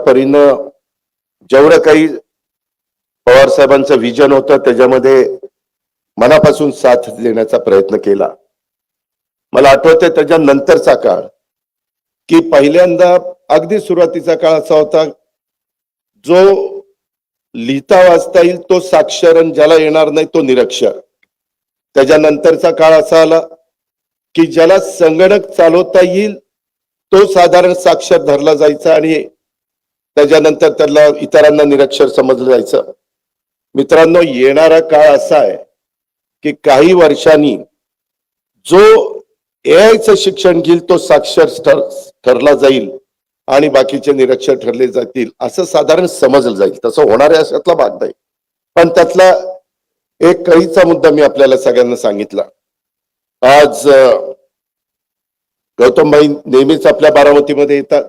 परीनं जेवढं काही पवार साहेबांचं विजन होतं त्याच्यामध्ये मनापासून साथ देण्याचा प्रयत्न केला। मला आठवतंय त्याच्यानंतरचा काळ की पहिल्यांदा अगदी सुरुवातीचा काळ असा होता जो लिहिता वाचता येईल तो साक्षर आणि ज्याला येणार नाही तो निरक्षर। त्याच्यानंतरचा काळ असा आला की ज्याला संगणक चालवता येईल तो साधारण साक्षर धरला जायचा आणि त्याच्यानंतर त्याला इतरांना निरक्षर समजलं जायचं। मित्रांनो, येणारा काळ असा आहे की काही वर्षांनी जो एआयचं शिक्षण घेईल तो साक्षर ठरला जाईल आणि बाकीचे निरक्षर ठरले जातील असं साधारण समजलं जाईल। तसं होणार आहे अशातला भाग नाही, पण त्यातला एक कळीचा मुद्दा मी आपल्याला सगळ्यांना सांगितला। आज गौतमभाई नेहमीच आपल्या बारामतीमध्ये येतात,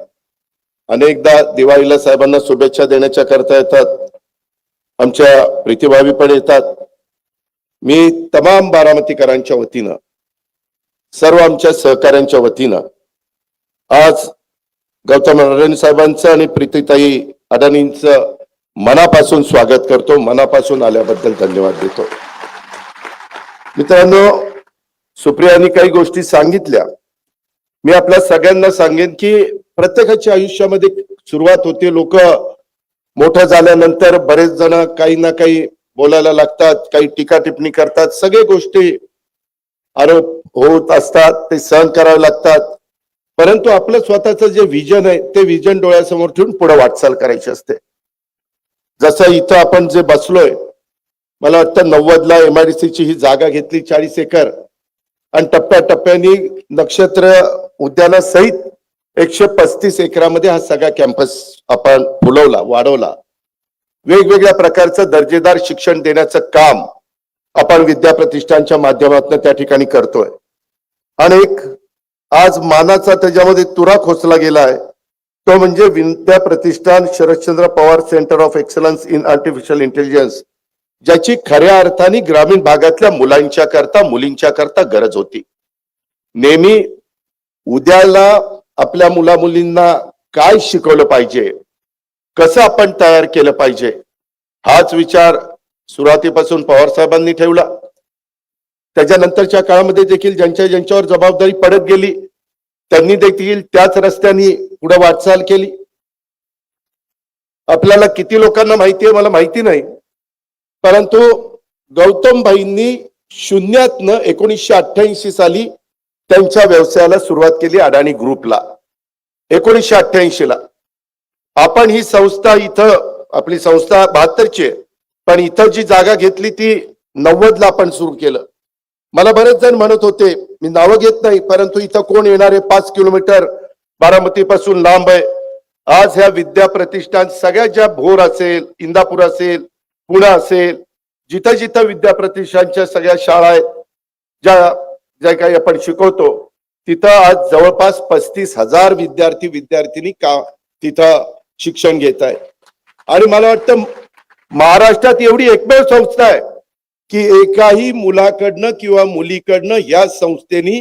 अनेकदा दिवाळीला साहेबांना शुभेच्छा देण्याच्या करता येतात, आमच्या प्रीतीभावी पण येतात। मी तमाम बारामतीकरांच्या वतीनं सर्व आमच्या सहकाऱ्यांच्या वतीनं आज गौतम अडाणी साहेबांचं आणि प्रीतीताई अडाणींचं मनापासून स्वागत करतो, मनापासून आल्याबद्दल धन्यवाद देतो। मित्रांनो, सुप्रियानी काही गोष्टी सांगितल्या, मी आपल्या सगळ्यांना सांगेन की प्रत्येकाच्या आयुष्यामध्ये सुरुवात होते, लोक मोठं झाल्यानंतर बरेच जण काही ना काही बोलायला लागतात, काही टीका टिप्पणी करतात, सगळे गोष्टी आरोप होत असतात, ते सहन करावे लागतात। परंतु आपलं स्वतःचं जे विजन आहे ते विजन डोळ्यासमोर ठेवून पुढे वाटचाल करायची असते। जसं इथं आपण जे बसलोय, मला वाटतं 90ला MIDCची ही जागा घेतली 40 एकर आणि टप्प्याटप्प्याने नक्षत्र उद्यानासहित 135 एकरामध्ये हा सगळा कॅम्पस आपण फुलवला, वाढवला। वेगवेगळ्या प्रकारचं दर्जेदार शिक्षण देण्याचं काम आपण विद्या प्रतिष्ठानच्या माध्यमातून त्या ठिकाणी करतोय आणि एक आज मानाचा त्याच्यामध्ये तुरा खोचला गेला आहे, तो म्हणजे Vidya Pratishthan Sharadchandra Pawar centre of excellence in artificial Intelligence, ज्याची खऱ्या अर्थाने ग्रामीण भागातल्या मुलांच्या करता मुलींच्या करता गरज होती। नेहमी उद्याला आपल्या मुला मुलींना काय शिकवलं पाहिजे, कसं आपण तयार केलं पाहिजे, हाच विचार सुरुवातीपासून पवार साहेबांनी ठेवला। त्याच्यानंतरच्या काळामध्ये देखील ज्यांच्यावर जबाबदारी पडत गेली त्यांनी देखील त्याच रस्त्याने पुढे वाटचाल केली। आपल्याला किती लोकांना माहिती आहे मला माहिती नाही, परंतु गौतमभाईंनी शून्यातनं 1988 साली त्यांच्या व्यवसायाला सुरुवात केली, अडाणी ग्रुपला। 1988 ला आपण ही संस्था इथं, आपली संस्था 72ची आहे, पण इथं जी जागा घेतली ती 90ला आपण सुरू केलं। मला बरेच जण म्हणत होते, मी नावं घेत नाही, परंतु इथं कोण येणार आहे, 5 किलोमीटर बारामती पासून लांब आहे। आज ह्या विद्या प्रतिष्ठान सगळ्या ज्या भोर असेल, इंदापूर असेल, पुणे असेल, जिथं जिथं विद्या प्रतिष्ठानच्या सगळ्या शाळा आहेत, ज्या काही आपण शिकवतो, तिथं आज जवळपास 35,000 विद्यार्थी विद्यार्थिनी तिथं शिक्षण घेत आहेत। आणि मला वाटतं महाराष्ट्रात एवढी एकमेव संस्था आहे की एकाही मुलाकडनं किंवा मुलीकडनं या संस्थेनी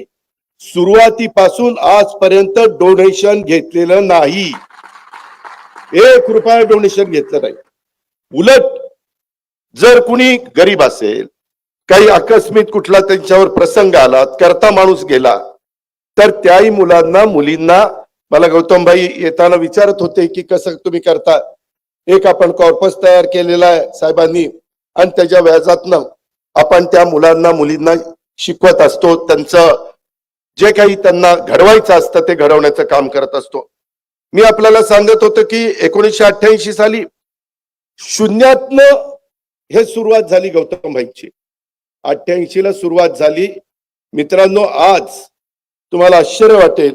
सुरुवातीपासून आजपर्यंत डोनेशन घेतलेलं नाही, 1 रुपया डोनेशन घेतलं नाही। उलट जर कुणी गरीब असेल, काही आकस्मिक कुठला त्यांच्यावर प्रसंग आला, करता माणूस गेला, तर त्याही मुलांना मुलींना मला गौतमभाई येताना विचारत होते की कसं तुम्ही करता। एक आपण कॉर्पस तयार केलेला आहे साहेबांनी आणि त्याच्या व्याजातनं आपण त्या मुलांना मुलींना शिकवत असतो, त्यांचं जे काही त्यांना घडवायचं असतं ते घडवण्याचं काम करत असतो। मी आपल्याला सांगत होतो की 1988 साली शून्यातनं हे सुरुवात झाली गौतमभाईची, 88 ला सुरुवात झाली। मित्रांनो, आज तुम्हाला आश्चर्य वाटेल,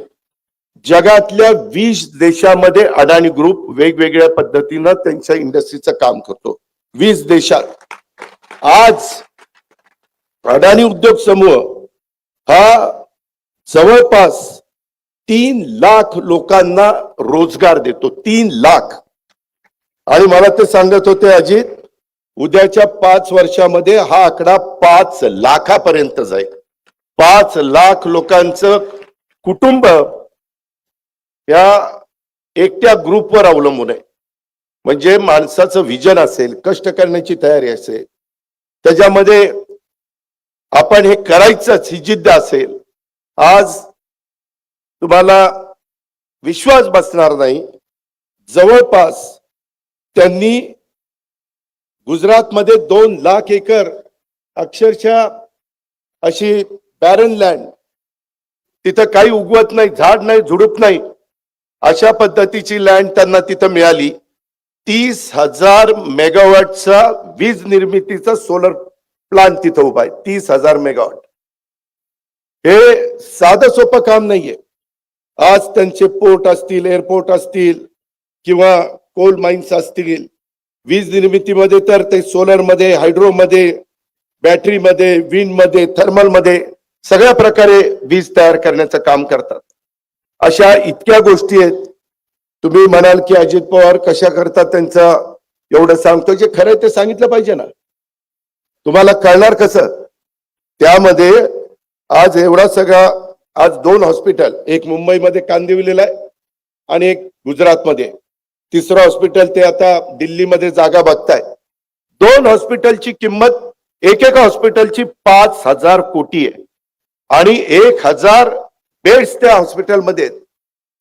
जगातल्या 20 देशामध्ये अडाणी ग्रुप वेगवेगळ्या पद्धतीनं त्यांच्या इंडस्ट्रीचं काम करतो। 20 देशात आज अडाणी उद्योग समूह हा जवळपास 3 लाख लोकांना रोजगार देतो, 3 लाख। आणि मला ते सांगत होते अजित, उद्याच्या 5 वर्षामध्ये हा आकडा 5 लाखापर्यंत जाईल। 5 लाख लोकांचं कुटुंब या एकट्या ग्रुपवर अवलंबून आहे। म्हणजे माणसाचं विजन असेल, कष्ट करण्याची तयारी असेल, त्याच्यामध्ये आपण हे करायचंच ही जिद्द असेल, आज तुम्हाला विश्वास बसणार नाही, जवळपास त्यांनी गुजरातमध्ये 2 लाख एकर अक्षरशः अशी बॅरन लँड, तिथं काही उगवत नाही, झाड नाही, झुडूप नाही, अशा पद्धतीची लँड त्यांना तिथं मिळाली. 30,000 मेगावॉटचा वीज निर्मितीचा सोलर प्लांट तिथं उभा आहे. 30,000 मेगावॉट हे साधं सोपं काम नाहीये. आज त्यांचे पोर्ट असतील, एअरपोर्ट असतील किंवा कोल माइन्स असतील, वीज निर्मितीमध्ये तर ते सोलर मध्ये, हायड्रो मध्ये, बॅटरी मध्ये, विंड मध्ये, थर्मल मध्ये सगळ्या प्रकारे वीज तयार करण्याचं काम करतात. अशा इतक्या गोष्टी आहेत. तुम्ही म्हणाल की अजित पवार कशा करतात, त्यांचं एवढं सांगतो, जे खरं ते सांगितलं पाहिजे ना, तुम्हाला कळणार कसं? त्यामध्ये आज एवढा सगळा, आज 2 हॉस्पिटल, एक मुंबईमध्ये कांदिवलीला आहे आणि एक गुजरातमध्ये, तिसरं हॉस्पिटल ते आता दिल्लीमध्ये जागा बघताय. 2 हॉस्पिटलची किंमत, एकेका हॉस्पिटलची 5,000 कोटी आहे आणि 1,000 बेड्स त्या हॉस्पिटलमध्ये,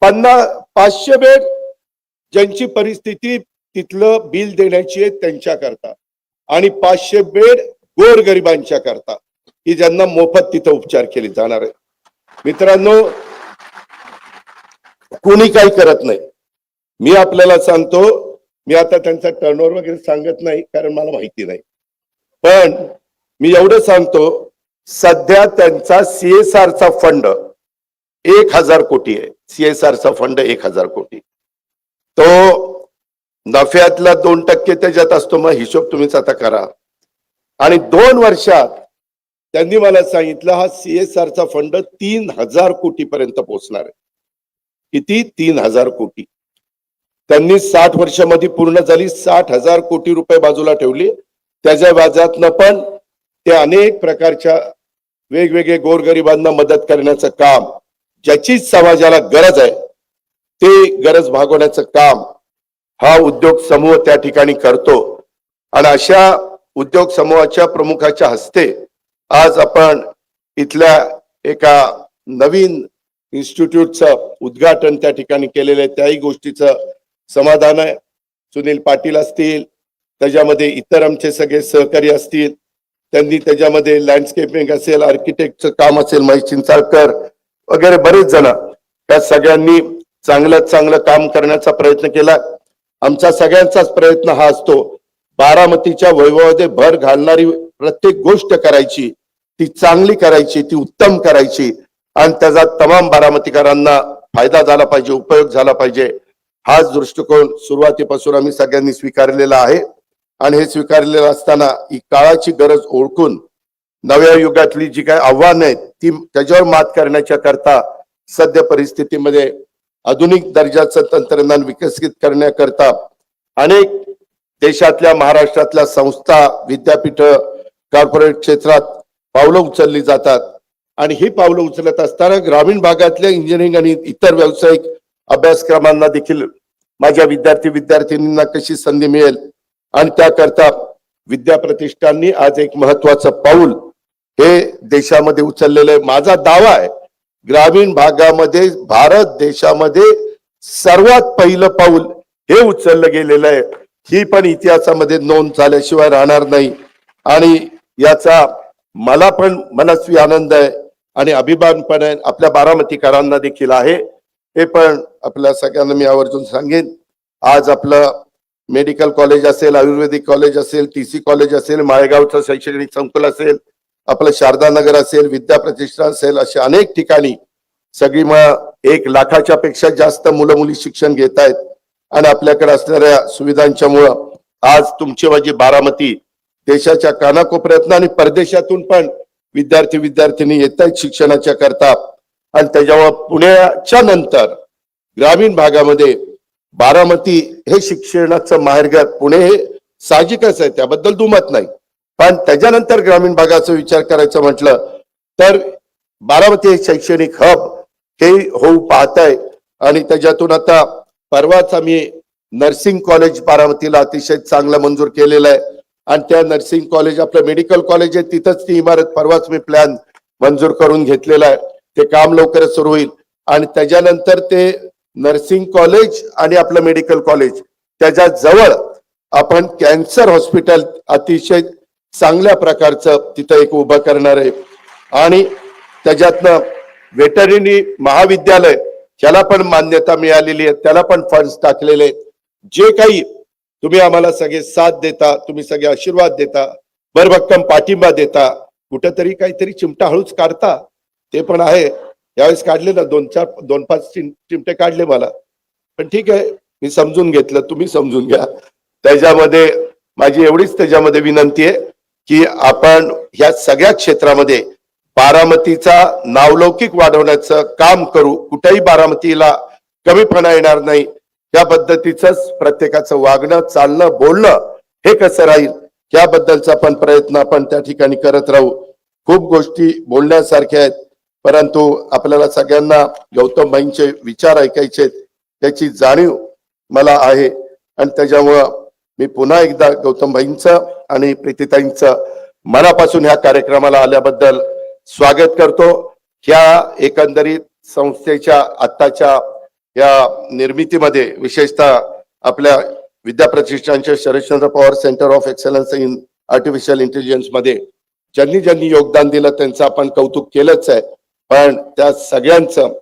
500 बेड ज्यांची परिस्थिती तिथलं बिल देण्याची आहे त्यांच्या करता, आणि 500 बेड गोरगरिबांच्या करता की ज्यांना मोफत तिथं उपचार केले जाणार आहे. मित्रांनो, कोणी काही करत नाही. मी आपल्याला सांगतो, मी आता त्यांचा टर्नओव्हर वगैरे सांगत नाही कारण मला माहिती नाही, पण मी एवढं सांगतो, सध्या त्यांचा CSRचा फंड 1,000 कोटी आहे. CSRचा फंड 1,000 कोटी, तो नफ्यातला 2% त्याच्यात असतो. मग हिशोब तुम्हीच आता करा. आणि 2 वर्षात त्यांनी मला सांगितलं हा CSRचा फंड 3,000 कोटी पर्यंत पोहोचणार आहे. किती? 3,000 कोटी. त्यांनी 60 वर्षामध्ये पूर्ण झाली. 60,000 कोटी रुपये बाजूला ठेवली. त्याच्या व्याजातनं पण ते अनेक प्रकारच्या वेगवेगळे गोरगरिबांना मदत करण्याचं काम, ज्याची समाजाला गरज आहे ते गरज भागवण्याचं काम हा उद्योग समूह त्या ठिकाणी करतो. आणि अशा उद्योग समूहाच्या प्रमुखाच्या हस्ते आज आपण इथल्या एका नवीन इन्स्टिट्यूटचं उद्घाटन त्या ठिकाणी केलेलं आहे. त्याही गोष्टीचं समाधान आहे. सुनील पाटील असतील, त्याच्यामध्ये इतर आमचे सगळे सहकारी असतील, त्यांनी त्याच्यामध्ये लँडस्केपिंग असेल, आर्किटेक्टचं काम असेल, महेश चिंचाळकर वगैरे बरेच जण, त्या सगळ्यांनी चांगलं काम करण्याचा प्रयत्न केला. आमचा सगळ्यांचाच प्रयत्न हा असतो, बारामतीच्या वैभवामध्ये भर घालणारी प्रत्येक गोष्ट करायची, ती चांगली करायची, ती उत्तम करायची आणि त्याचा तमाम बारामतीकरांना फायदा झाला पाहिजे, उपयोग झाला पाहिजे. हाच दृष्टिकोन सुरुवातीपासून आम्ही सगळ्यांनी स्वीकारलेला आहे. आणि हे स्वीकारलेलं असताना ही काळाची गरज ओळखून नव्या युगातली जी काही आव्हानं आहेत ती त्याच्यावर मात करण्याच्या करता सध्या परिस्थितीमध्ये आधुनिक दर्जाचं तंत्रज्ञान विकसित करण्याकरता अनेक देशातल्या, महाराष्ट्रातल्या संस्था, विद्यापीठ, कॉर्पोरेट क्षेत्रात पावलं उचलली जातात. आणि ही पावलं उचलत असताना ग्रामीण भागातल्या इंजिनिअरिंग आणि इतर व्यावसायिक अभ्यासक्रमांना देखील माझ्या विद्यार्थ्यांना कशी संधी मिळेल आणि त्याकरता विद्या प्रतिष्ठाननी आज एक महत्वाचं पाऊल हे देशामध्ये उचललेलं आहे. माझा दावा आहे, ग्रामीण भागामध्ये भारत देशामध्ये सर्वात पहिलं पाऊल हे उचललं गेलेलं आहे. ही पण इतिहासामध्ये नोंद झाल्याशिवाय राहणार नाही. आणि याचा मला पण मनस्वी आनंद आहे आणि अभिमान पण आहे, आपल्या बारामतीकरांना देखील आहे. हे पण आपल्या सगळ्यांना मी आवर्जून सांगेन. आज आपलं मेडिकल कॉलेज असेल, आयुर्वेदिक कॉलेज असेल, TC कॉलेज असेल, माळेगावचं शैक्षणिक संकुल असेल, आपलं शारदा नगर असेल, विद्या प्रतिष्ठान असेल, असे अनेक ठिकाणी सगळी मग 1 लाखाच्या पेक्षा जास्त मुलं मुली शिक्षण घेत आहेत. आणि आपल्याकडे असणाऱ्या सुविधांच्या मुळे आज तुमची माझी बारामती देशाच्या कानाकोपऱ्यातून आणि परदेशातून पण विद्यार्थी येत आहेत शिक्षणाच्या करता. आणि त्याच्यामुळे पुण्याच्या नंतर ग्रामीण भागामध्ये बारामती हे शिक्षणाचं माहेरघर. पुणे हे साहजिकच आहे, त्याबद्दल दुमत नाही, पण त्याच्यानंतर ग्रामीण भागाचा विचार करायचं म्हटलं तर बारामती हे शैक्षणिक हब हे होऊ पाहत आहे. आणि त्याच्यातून आता परवाच आम्ही नर्सिंग कॉलेज बारामतीला अतिशय चांगलं मंजूर केलेलं आहे आणि त्या नर्सिंग कॉलेज आपलं मेडिकल कॉलेज आहे तिथंच ती इमारत परवाच मी प्लॅन मंजूर करून घेतलेला आहे. ते काम लवकरच सुरू होईल आणि त्याच्यानंतर ते नर्सिंग कॉलेज आणि आपलं मेडिकल कॉलेज त्याच्या जवळ आपण कॅन्सर हॉस्पिटल अतिशय चांगल्या प्रकारचं तिथं एक उभं करणार आहे आणि त्याच्यातनं वेटरनरी महाविद्यालय त्याला पण मान्यता मिळालेली आहे, त्याला पण फंड्स टाकलेले आहेत. जे काही तुम्ही आम्हाला सगळे साथ देता, तुम्ही सगळे आशीर्वाद देता, भरभक्कम पाठिंबा देता, कुठेतरी काहीतरी चिमटा हळूच काढता ते पण आहे. यावेळेस काढले ना 2-5 चिमटे काढले मला, पण ठीक आहे मी समजून घेतलं, तुम्ही समजून घ्या. त्याच्यामध्ये माझी एवढीच त्याच्यामध्ये विनंती आहे की आपण ह्या सगळ्या क्षेत्रामध्ये बारामतीचा नावलौकिक वाढवण्याचं काम करू. कुठेही बारामतीला कमीपणा येणार नाही त्या पद्धतीचंच प्रत्येकाचं वागणं, चालणं, बोलणं हे कसं राहील याबद्दलचा पण प्रयत्न आपण त्या ठिकाणी करत राहू. खूप गोष्टी बोलण्यासारख्या आहेत, परंतु आपल्याला सगळ्यांना गौतम भाईंचे विचार ऐकायचे त्याची जाणीव मला आहे आणि त्याच्यामुळं मी पुन्हा एकदा गौतम भाईंचं आणि प्रीतीताईंचं मनापासून ह्या कार्यक्रमाला आल्याबद्दल स्वागत करतो. ह्या एकंदरीत संस्थेच्या आत्ताच्या या निर्मितीमध्ये विशेषतः आपल्या विद्याप्रतिष्ठानच्या Sharadchandra Pawar centre of excellence in artificial intelligence मध्ये ज्यांनी ज्यांनी योगदान दिलं त्यांचं आपण कौतुक केलंच आहे, पण त्या सगळ्यांचं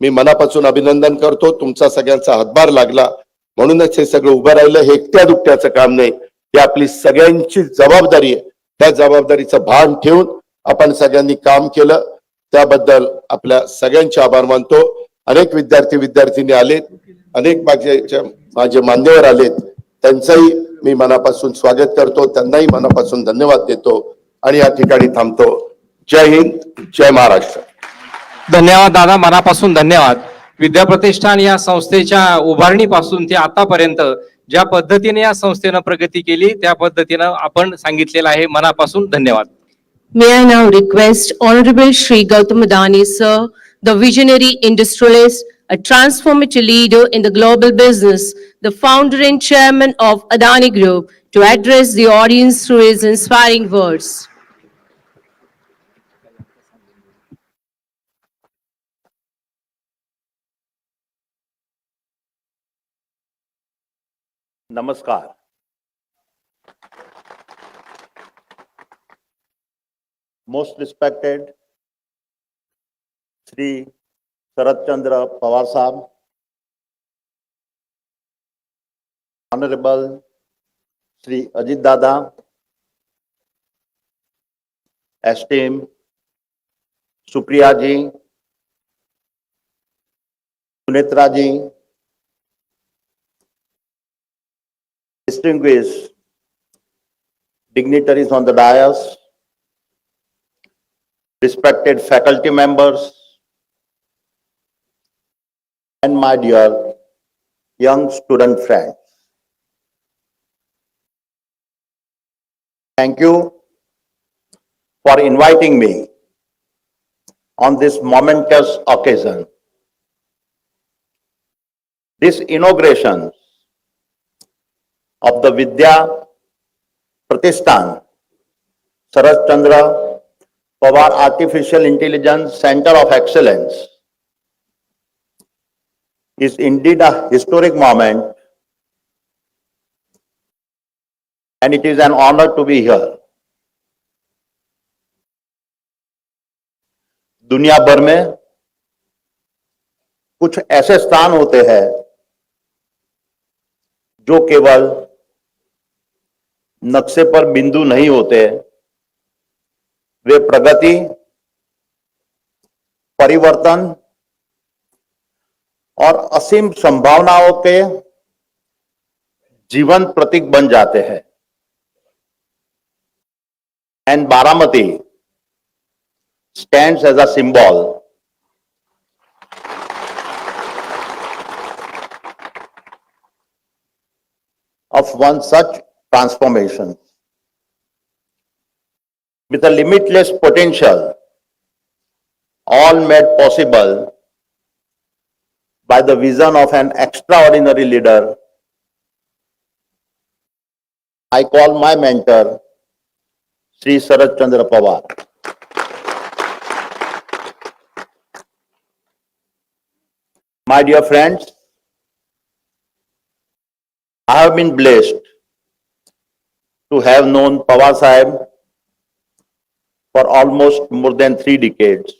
मी मनापासून अभिनंदन करतो. तुमचा सगळ्यांचा हातभार लागला म्हणूनच हे सगळं उभं राहिलं. हे एकट्या दुकट्याचं काम नाही, ही आपली सगळ्यांची जबाबदारी आहे. त्या जबाबदारीचं भान ठेवून आपण सगळ्यांनी काम केलं त्याबद्दल आपल्या सगळ्यांचे आभार मानतो. अनेक विद्यार्थी आलेत, अनेक माझे मान्यवर आलेत, त्यांचंही मी मनापासून स्वागत करतो, त्यांनाही मनापासून धन्यवाद देतो आणि या ठिकाणी थांबतो. जय हिंद, जय महाराष्ट्र. धन्यवाद दादा, मनापासून धन्यवाद. विद्याप्रतिष्ठान या संस्थेच्या उभारणीपासून ते आतापर्यंत ज्या पद्धतीने या संस्थेनं प्रगती केली त्या पद्धतीनं आपण सांगितलेलं आहे. मनापासून धन्यवाद. May I now request Honorable Shri Gautam Adani sir, the visionary industrialist, a transformative leader in the global business, the founder and chairman of Adani Group, to address the audience through his inspiring words. नमस्कार. Most respected Shri Sharad Pawar Sahab, Honorable Shri Ajit Dada, esteemed Supriya ji, Sunetra ji, distinguished dignitaries on the dais, respected faculty members, and my dear young student friends. Thank you for inviting me on this momentous occasion. This inauguration of the Vidya Pratishthan Sharad Chandra Pawar Artificial Intelligence Center of Excellence is indeed a historic moment, and it is an honor to be here. दुनिया भर में कुछ ऐसे स्थान होते हैं जो केवल नक्शे पर बिंदु नहीं होते, वे प्रगति, परिवर्तन और असीम संभावनाओं के जीवंत प्रतीक बन जाते हैं. And Baramati stands as a symbol of one such transformation. With a limitless potential, all made possible by the vision of an extraordinary leader, I call my mentor, Sri Sharad Pawar. My dear friends, I have been blessed to have known Pawar Sahib for almost more than 3 decades.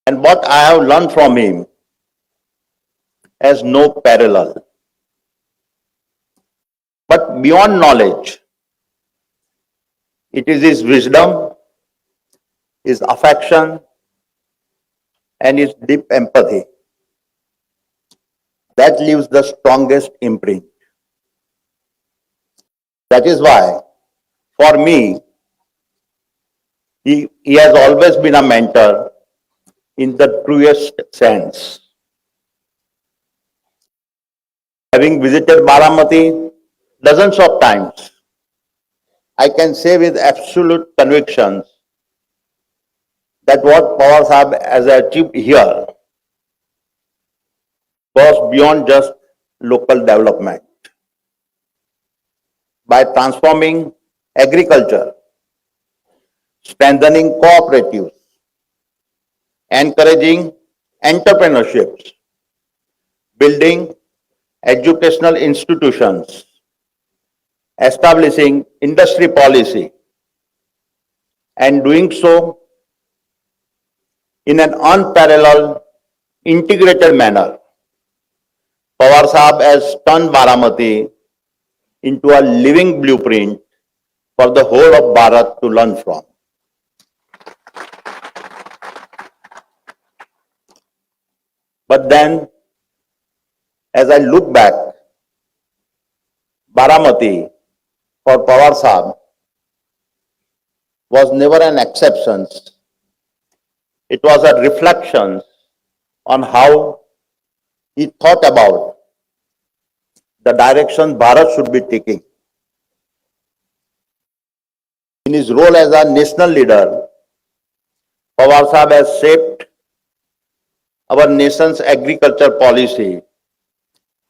And what I have learned from him has no parallel. But beyond knowledge, it is his wisdom, his affection, and his deep empathy that leaves the strongest imprint. That is why, for me, he has always been a mentor in the truest sense. Having visited Baramati dozens of times, I can say with absolute conviction that what Pawar Sahib has achieved here goes beyond just local development. By transforming agriculture, strengthening cooperatives, encouraging entrepreneurships, building educational institutions, establishing industry policy, and doing so in an unparalleled, integrated manner. Pawar Sahib has turned Baramati into a living blueprint for the whole of Bharat to learn from. But then, as I look back, Baramati for Pawar Sahib was never an exception. It was a reflection on how he thought about the direction Bharat should be taking. In his role as a national leader, Pawar Sahib has shaped our nation's agriculture policy,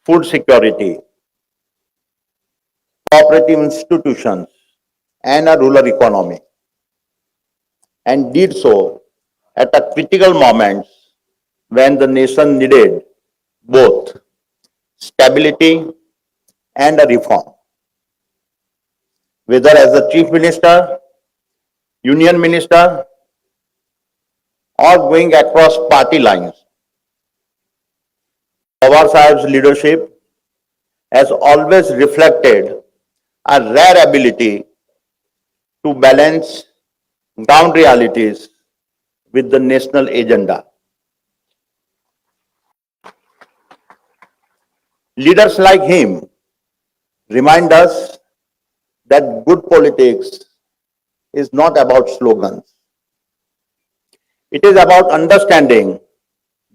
food security, cooperative institutions, and a rural economy, and did so at a critical moment when the nation needed both stability and a reform. Whether as the chief minister, union minister, or going across party lines, Pawar Sahib's leadership has always reflected a rare ability to balance ground realities with the national agenda. Leaders like him remind us that good politics is not about slogans. It is about understanding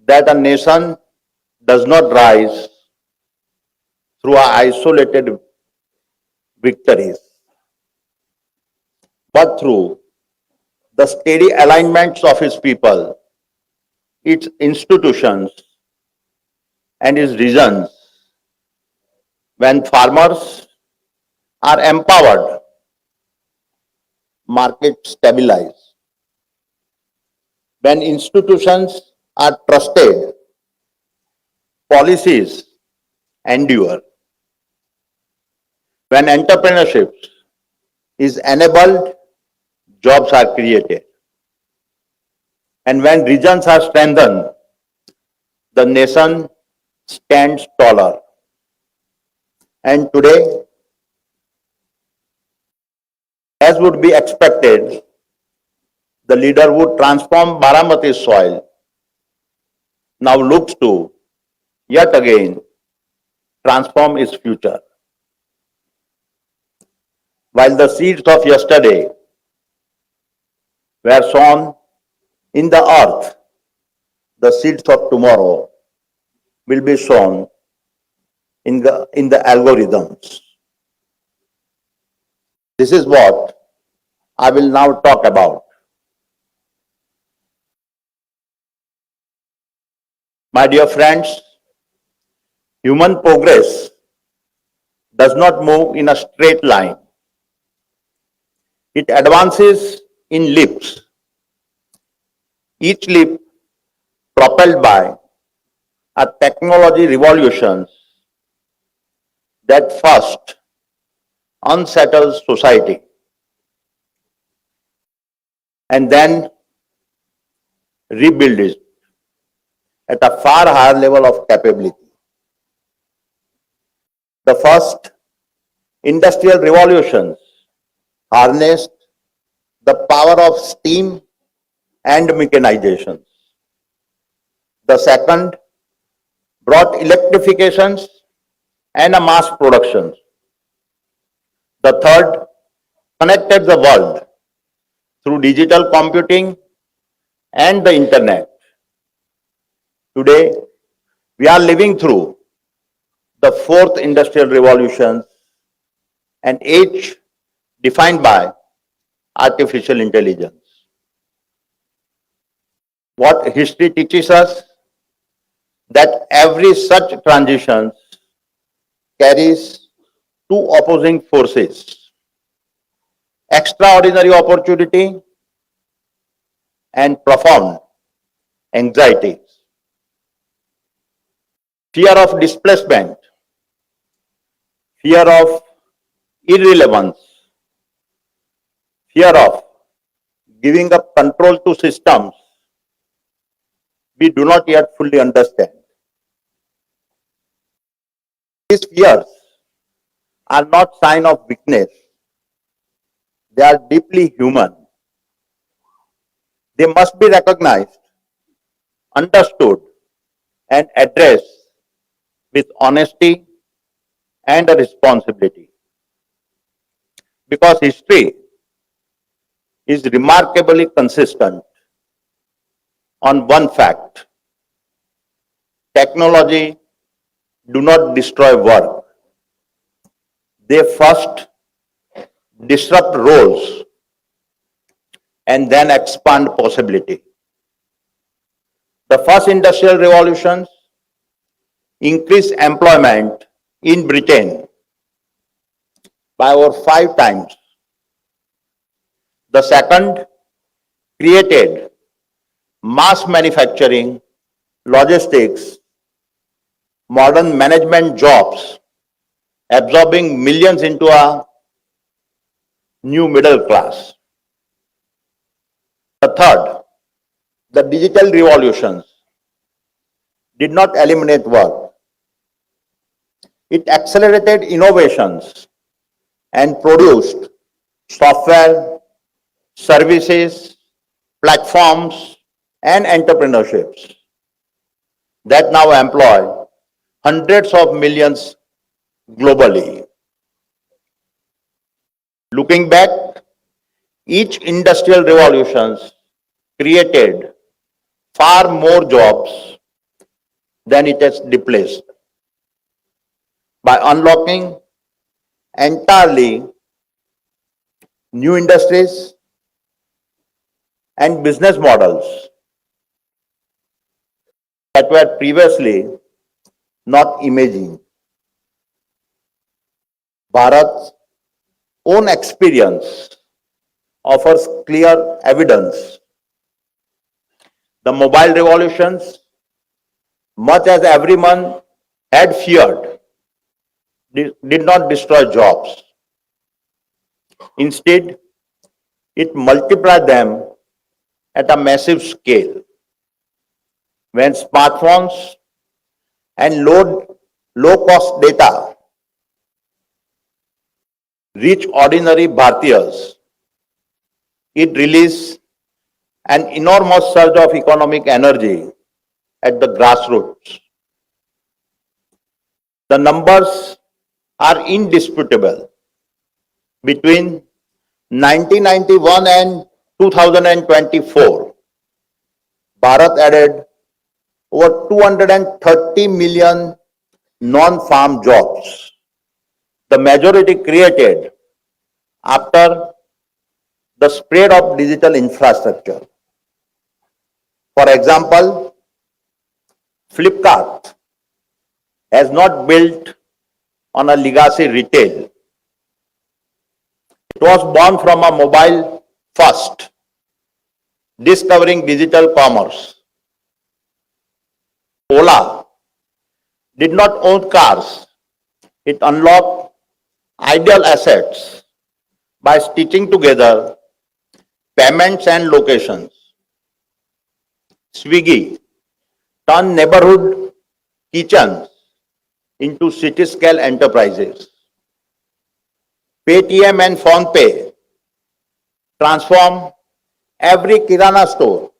that a nation does not rise through isolated victories, but through the steady alignments of his people, its institutions, and its regions. When farmers are empowered, markets stabilize. When institutions are trusted, policies endure. When entrepreneurship is enabled, jobs are created. And when regions are strengthened, the nation stands taller. And today, as would be expected, the leader would transform Baramati's soil, now looks to yet again transform its future. While the seeds of yesterday were sown in the earth, the seeds of tomorrow will be sown in the algorithms. This is what I will now talk about. My dear friends, human progress does not move in a straight line. It advances in leaps, each leap propelled by a technology revolution that first unsettles society and then rebuilds it at a far higher level of capability. The first industrial revolutions harnessed the power of steam and mechanization. The second brought electrifications and a mass production. The third connected the world through digital computing and the internet. Today, we are living through the fourth industrial revolution, an age defined by artificial intelligence. What history teaches us that every such transition carries two opposing forces: extraordinary opportunity and profound anxiety. Fear of displacement, fear of irrelevance, fear of giving up control to systems we do not yet fully understand. These fears are not sign of weakness. They are deeply human. They must be recognized, understood, and addressed with honesty and a responsibility. Because history is remarkably consistent on one fact: technology do not destroy work. They first disrupt roles and then expand possibility. The first industrial revolutions increased employment in Britain by over 5 times. The second created mass manufacturing, logistics, modern management jobs, absorbing millions into a new middle class. The third, the digital revolutions, did not eliminate work. It accelerated innovations and produced software, services, platforms, and entrepreneurships that now employ hundreds of millions globally. Looking back, each industrial revolution created far more jobs than it has displaced. By unlocking entirely new industries and business models that were previously not imagined. Bharat's own experience offers clear evidence. The mobile revolutions, much as everyone had feared, did not destroy jobs. Instead, it multiplied them at a massive scale. When smartphones and low-cost data reach ordinary Bhartiyas, it released an enormous surge of economic energy at the grassroots. The numbers are indisputable. Between 1991 and 2024, Bharat added over 230 million non-farm jobs, the majority created after the spread of digital infrastructure. For example, Flipkart has not built on a legacy retail. It was born from a mobile first, discovering digital commerce. Ola did not own cars. It unlocked ideal assets by stitching together payments and locations. Swiggy turned neighborhood kitchens into city-scale enterprises. Paytm and PhonePe transformed every Kirana store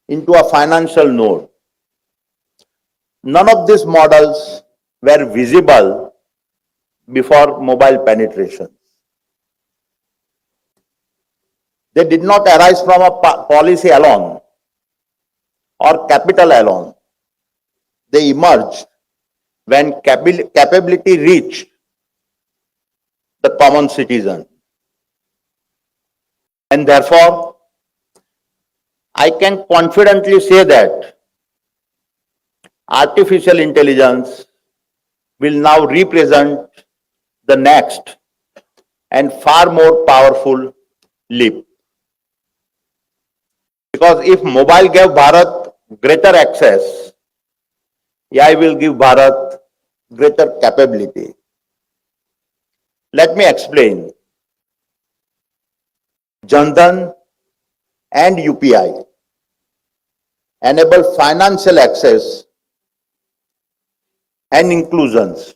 into a financial node. None of these models were visible before mobile penetration. They did not arise from a policy alone or capital alone. They emerged when capability reached the common citizen. And therefore, I can confidently say that artificial intelligence will now represent the next and far more powerful leap. Because if mobile gave Bharat greater access, AI will give Bharat greater capability. Let me explain. Jan Dhan and UPI enable financial access and inclusions.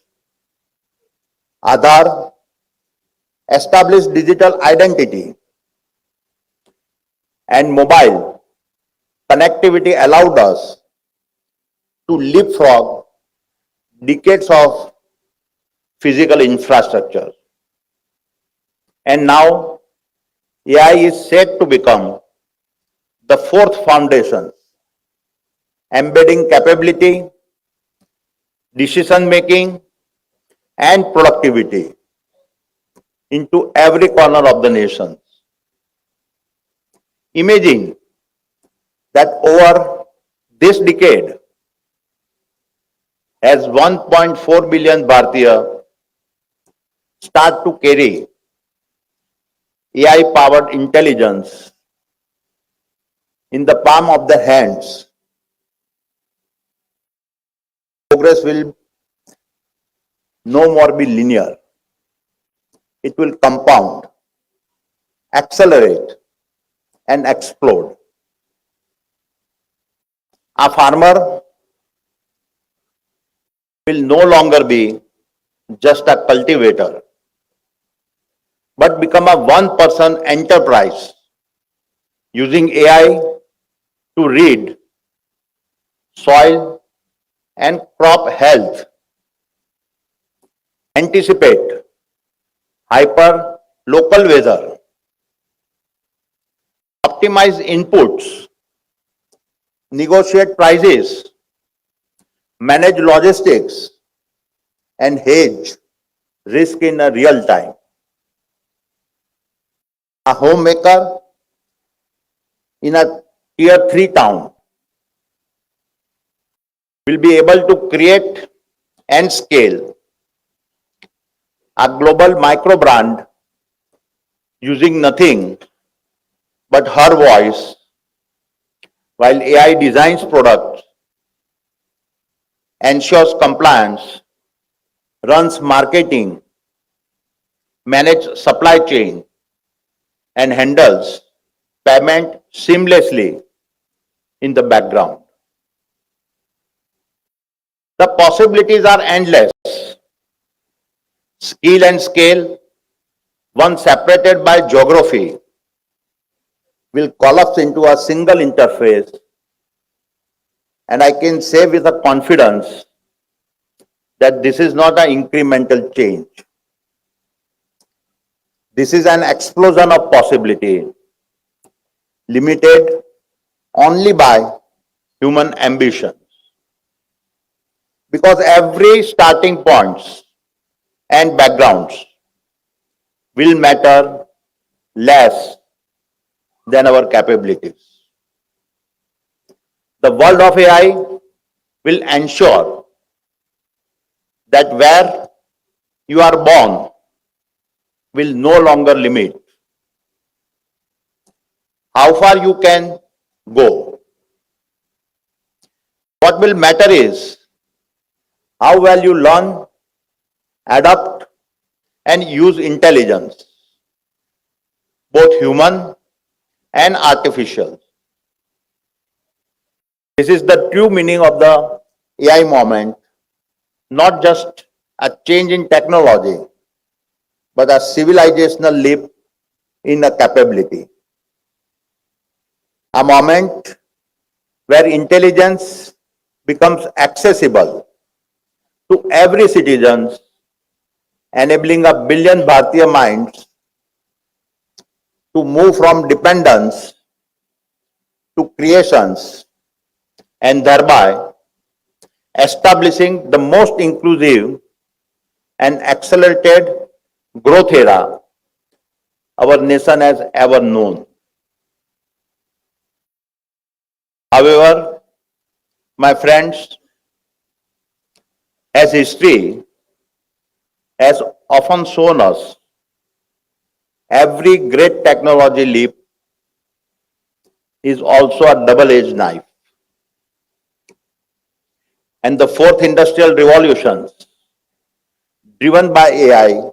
Aadhaar established digital identity, and mobile connectivity allowed us to leapfrog decades of physical infrastructure. And now AI is set to become the fourth foundation, embedding capability, decision making, and productivity into every corner of the nation. Imagine that over this decade, as 1.4 billion Bharatiya start to carry AI-powered intelligence in the palm of their hands, progress will no more be linear. It will compound, accelerate, and explode. A farmer will no longer be just a cultivator, but become a one-person enterprise using AI to read soil and crop health, anticipate hyper local weather, optimize inputs, negotiate prices, manage logistics, and hedge risk in a real time. A homemaker in a tier 3 town will be able to create and scale a global micro brand using nothing but her voice, while AI designs products, ensures compliance, runs marketing, manages supply chain, and handles payment seamlessly in the background. The possibilities are endless. Skill and scale, once separated by geography, will collapse into a single interface, and I can say with a confidence that this is not an incremental change. This is an explosion of possibility, limited only by human ambition. Because every starting points and backgrounds will matter less than our capabilities. The world of AI will ensure that where you are born will no longer limit how far you can go. What will matter is how well you learn, adapt, and use intelligence, both human and artificial. This is the true meaning of the AI moment, not just a change in technology, but a civilizational leap in a capability. A moment where intelligence becomes accessible to every citizen, enabling a billion Bharatiya minds to move from dependence to creations and thereby establishing the most inclusive and accelerated growth era our nation has ever known. However, my friends, as history has often shown us, every great technology leap is also a double-edged knife. And the fourth industrial revolution, driven by AI,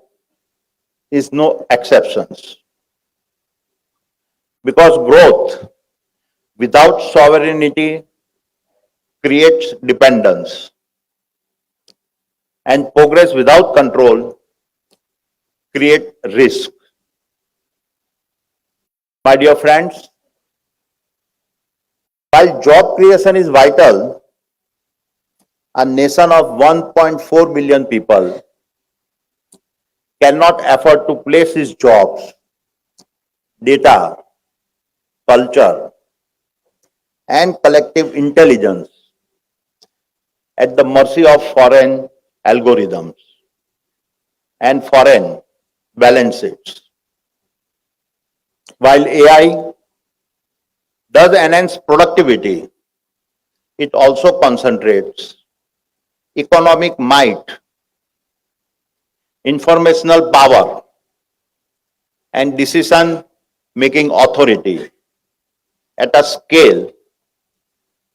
is no exceptions. Because growth without sovereignty creates dependence, and progress without control creates risk. My dear friends, while job creation is vital, a nation of 1.4 billion people cannot afford to place its jobs, data, culture, and collective intelligence at the mercy of foreign algorithms and foreign balance sheets. While AI does enhance productivity, it also concentrates economic might, informational power, and decision-making authority at a scale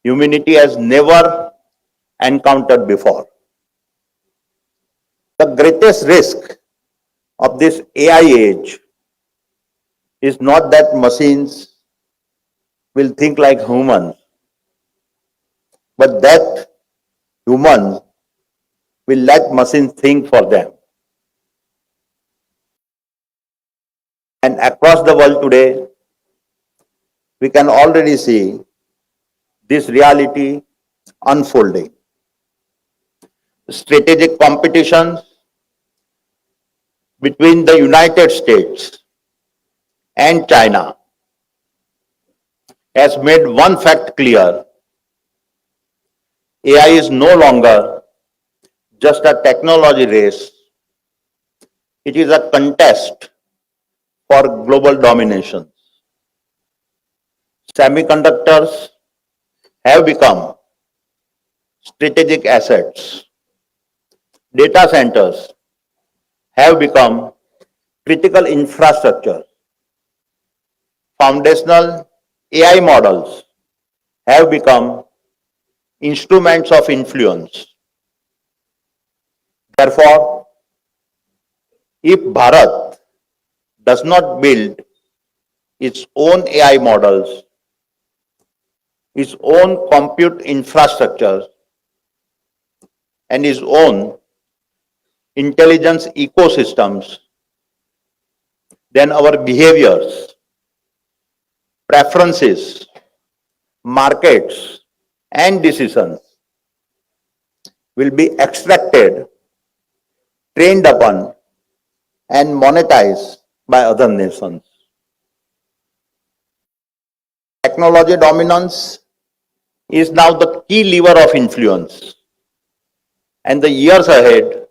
humanity has never encountered before. The greatest risk of this AI age is not that machines will think like humans, but that humans will let machines think for them. And across the world today, we can already see this reality unfolding. Strategic competitions between the United States and China has made one fact clear: AI is no longer just a technology race, it is a contest for global domination. Semiconductors have become strategic assets. Data centers have become critical infrastructure. Foundational AI models have become instruments of influence. Therefore, if Bharat does not build its own AI models, its own compute infrastructure, and its own intelligence ecosystems, then our behaviors, preferences, markets, and decisions will be extracted, trained upon, and monetized by other nations. Technology dominance is now the key lever of influence, and the years ahead,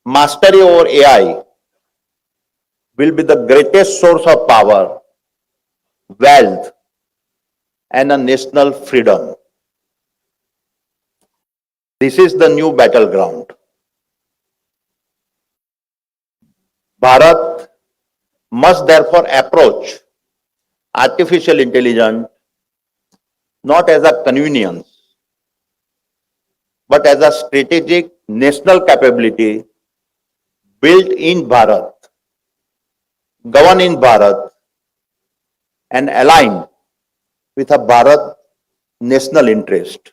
mastery over AI will be the greatest source of power, wealth, and a national freedom. This is the new battleground. Bharat must therefore approach artificial intelligence not as a convenience, but as a strategic national capability built in Bharat, governed in Bharat, and aligned with a Bharat national interest.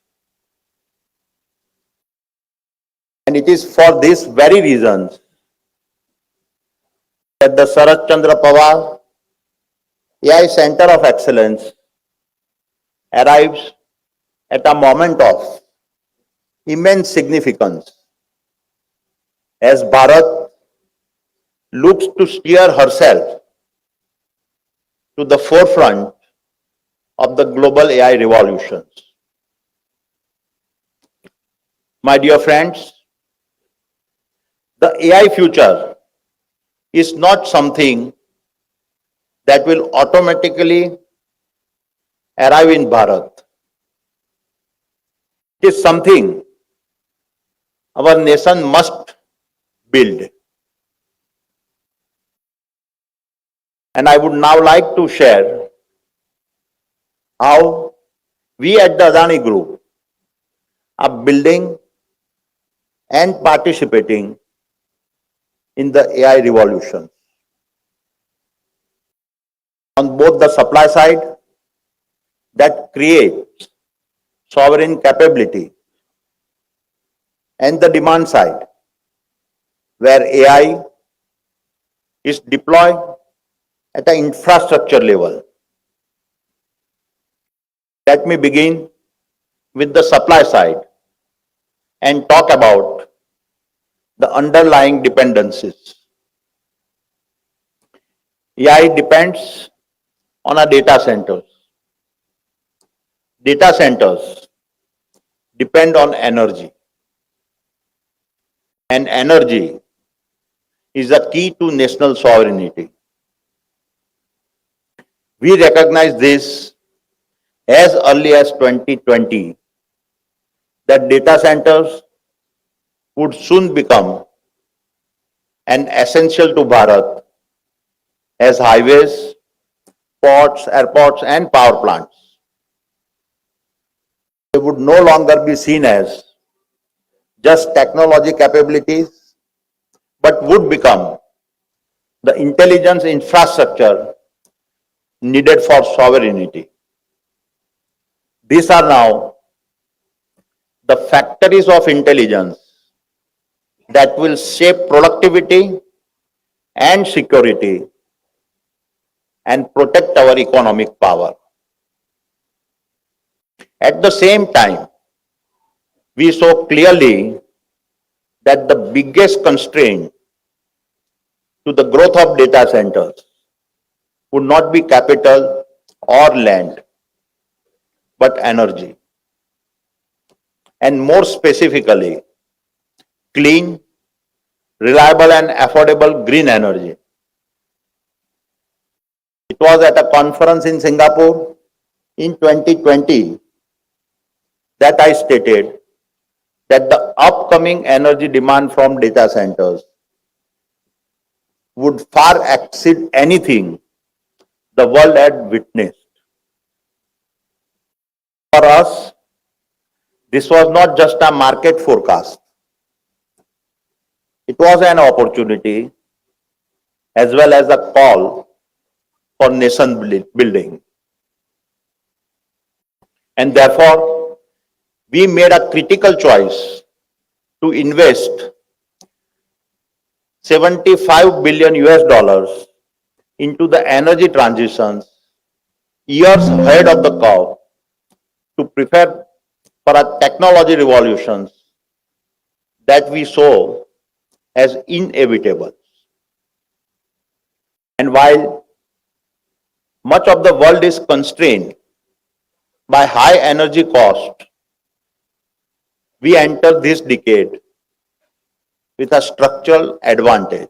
And it is for these very reasons that the Sharad Chandra Pawar AI Center of Excellence arrives at a moment of immense significance as Bharat looks to steer herself to the forefront of the global AI revolutions. My dear friends, the AI future is not something that will automatically arrive in Bharat. It is something our nation must build. And I would now like to share how we at the Adani Group are building and participating in the AI revolution. On both the supply side, that creates sovereign capability, and the demand side, where AI is deployed at an infrastructure level. Let me begin with the supply side and talk about the underlying dependencies. AI depends on our data centers. Data centers depend on energy, and energy is the key to national sovereignty. We recognize this as early as 2020 that data centers would soon become an essential to Bharat as highways, ports, airports, and power plants. They would no longer be seen as just technology capabilities, but would become the intelligence infrastructure needed for sovereignty. These are now the factories of intelligence that will shape productivity and security and protect our economic power. At the same time, we saw clearly that the biggest constraint to the growth of data centers would not be capital or land, but energy. And more specifically, clean, reliable, and affordable green energy. It was at a conference in Singapore in 2020 that I stated that the upcoming energy demand from data centers would far exceed anything the world had witnessed. For us, this was not just a market forecast. It was an opportunity as well as a call for nation building. And therefore, we made a critical choice to invest 75 billion US dollars into the energy transitions years ahead of the curve to prepare for a technology revolutions that we saw as inevitable. And while much of the world is constrained by high energy cost, we enter this decade with a structural advantage.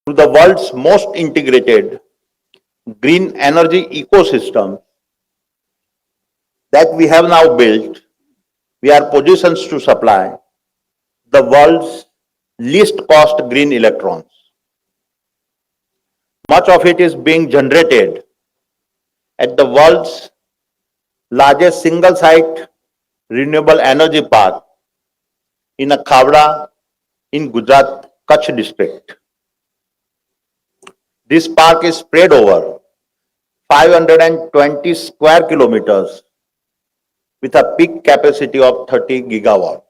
To the world's most integrated green energy ecosystem that we have now built, we are positioned to supply the world's least cost green electrons. Much of it is being generated at the world's largest single site renewable energy park in a Khavda in Gujarat, Kutch district. This park is spread over 520 square kilometers with a peak capacity of 30 gigawatts.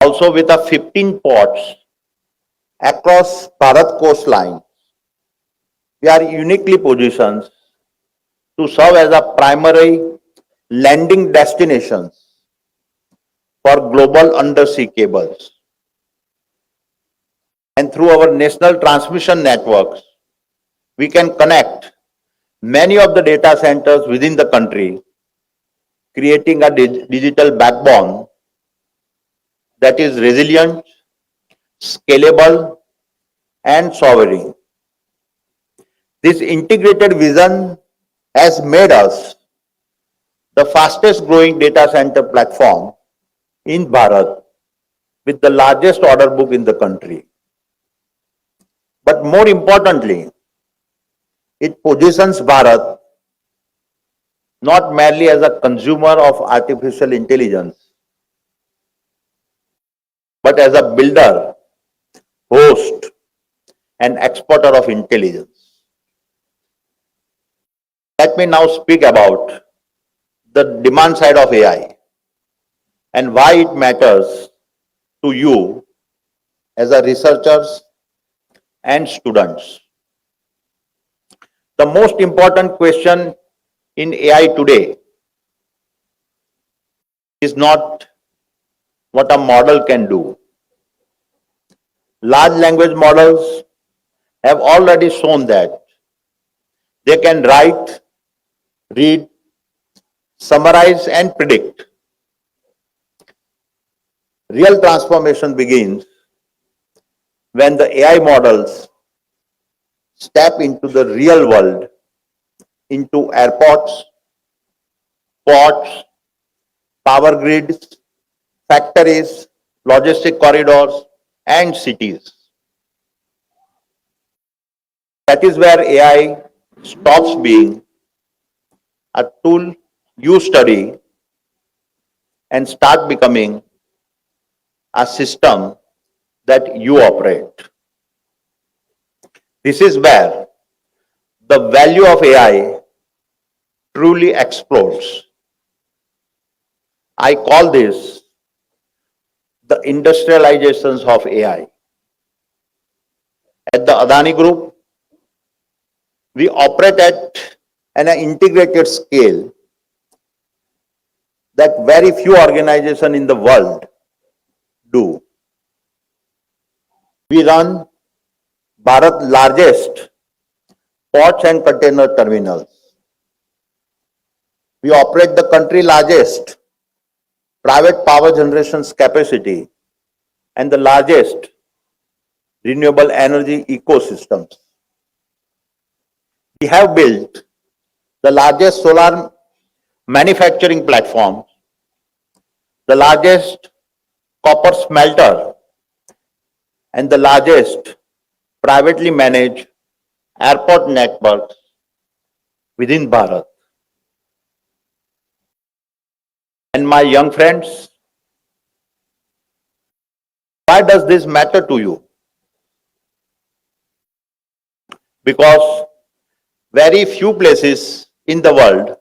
Also with a 15 ports across Bharat coastline, we are uniquely positioned to serve as a primary landing destinations for global undersea cables. And through our national transmission networks, we can connect many of the data centers within the country, creating a digital backbone that is resilient, scalable, and sovereign. This integrated vision has made us the fastest growing data center platform in Bharat with the largest order book in the country. But more importantly, it positions Bharat not merely as a consumer of artificial intelligence, but as a builder, host, and exporter of intelligence. Let me now speak about the demand side of AI and why it matters to you as a researchers and students. The most important question in AI today is not what a model can do. Large language models have already shown that they can write, read, summarize, and predict. Real transformation begins when the AI models step into the real world, into airports, ports, power grids, factories, logistic corridors, and cities. That is where AI stops being a tool you study and start becoming a system that you operate. This is where the value of AI truly explodes. I call this the industrializations of AI. At the Adani Group, we operate at an integrated scale that very few organizations in the world do. We run Bharat's largest ports and container terminals. We operate the country's largest private power generation capacity and the largest renewable energy ecosystems. We have built the largest solar manufacturing platform, the largest copper smelter, and the largest privately managed airport networks within Bharat. And my young friends, why does this matter to you? Because very few places in the world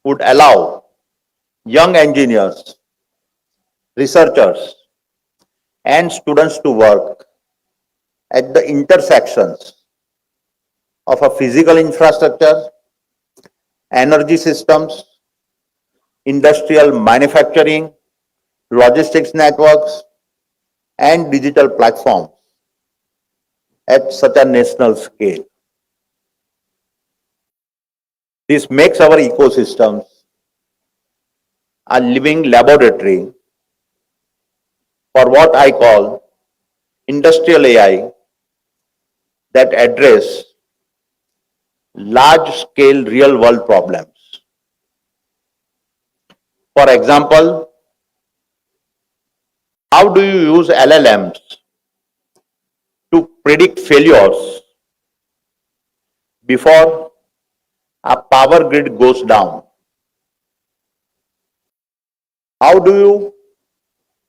would allow young engineers, researchers, and students to work at the intersections of a physical infrastructure, energy systems, industrial manufacturing, logistics networks, and digital platforms at such a national scale. This makes our ecosystems a living laboratory for what I call industrial AI that address large-scale real-world problems. For example, how do you use LLMs to predict failures before a power grid goes down? How do you